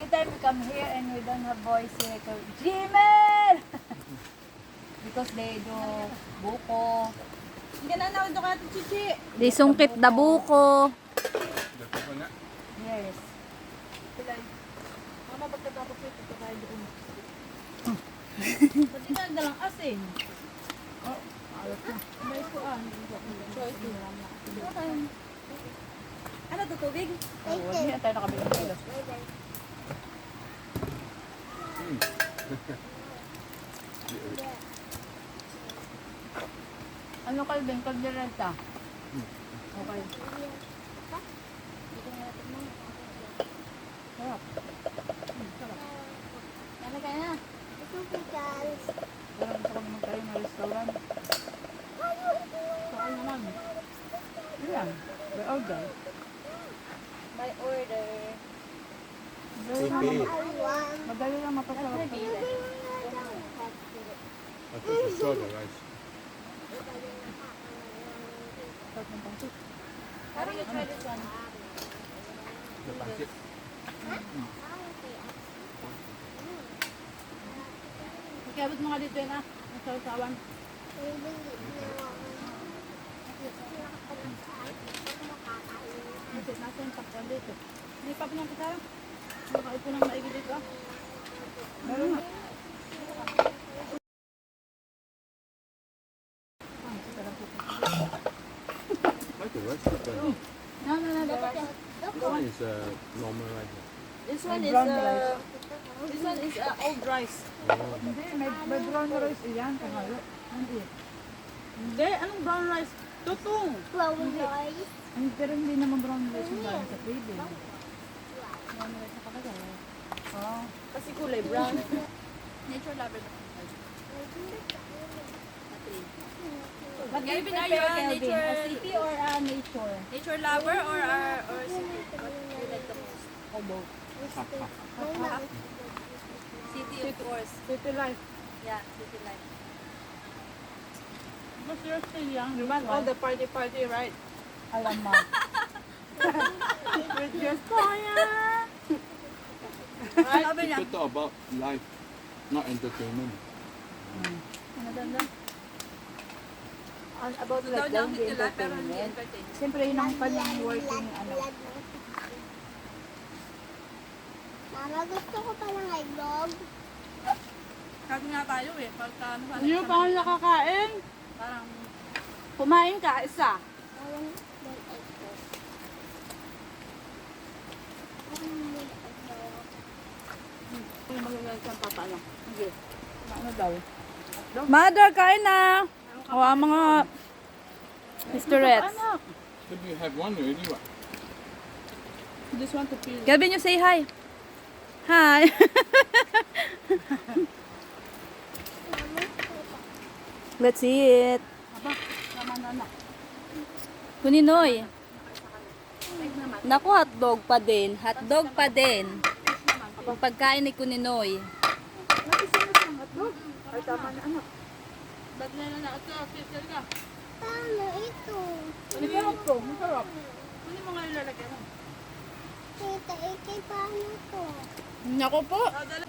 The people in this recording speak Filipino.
Every time we come here and we don't have boys here, so, Jimmer! Because they do buko. Hindi na na ito kaya chichi. Di sungkit da buko. Yes. Mama, pagkatapos ito, pagkain doon. Pati na dalang asin. Oh, alat na. May kuan. Choice din. Ano to, tubig? Oh, hindi na tayo nakabilang kilos. Ano Calvin? Caldereta? Okay. Sarap. Sarap. Ano kaya na? Pero gusto ko naman tayo ng restaurant. Saan naman? Yan. By order. By order. Madali lang mapasarap. I thought you saw the rice. Sarap ng pancit. Parang you try this one. The pancit. Ikiabot mo nga dito yun ah. Ang sausawan. Nasa yung pakwan dito. Hindi pa pinang kasara. Nakakait ko nang maigi dito ah. Meron na. Like the rice is done. No. This one is normal rice. This one May is brown rice. this one is old rice. Oh. Hindi, may brown rice iyan. Kahalo. Hindi. Hindi, anong brown rice? Tutong. Ay, pero hindi naman brown rice yung galing sa pwede. Brown rice sa kapatid. Oh. Kasi kulay brown. Nature lover ba? But do you Kelvin, are prefer, you a Kelvin, nature- a city or a nature? Nature lover or city? What do you like the most? Or both? City, of course. City life. Yeah, city life. But you're still young. You want all the party, right? Alam mo. With your fire. Right? Sabi niya. You talk about life, not entertainment. Ano ganda? About Daw like niya down ang the titila pero hindi entertainment. entertain. Siyempre, yun ang kanyang working ano. Mama, gusto ko palang itlog. Kasi nga tayo eh. Pagka ano ba? Hindi pa ako nakakain. Parang Kumain ka, isa. Walang itlog. Yung magagalit ang papa, ano? Sige. Ano daw? Mother, kain na. Hawa mga Misterettes. But you have one already, what? just want to feel. Kelvin, you say hi. Hi. Let's eat. Tama na na. Kuninoy. Naku, hotdog pa din. Hotdog pa din. Ang pagkain ni Kuninoy. Ay, tama na anak. Ba't na na ito? Filter ka. Paano ito? Masarap to, masarap. Kunin mo nga yung lalagyan mo. Tita, paano to? Naku po. Dala.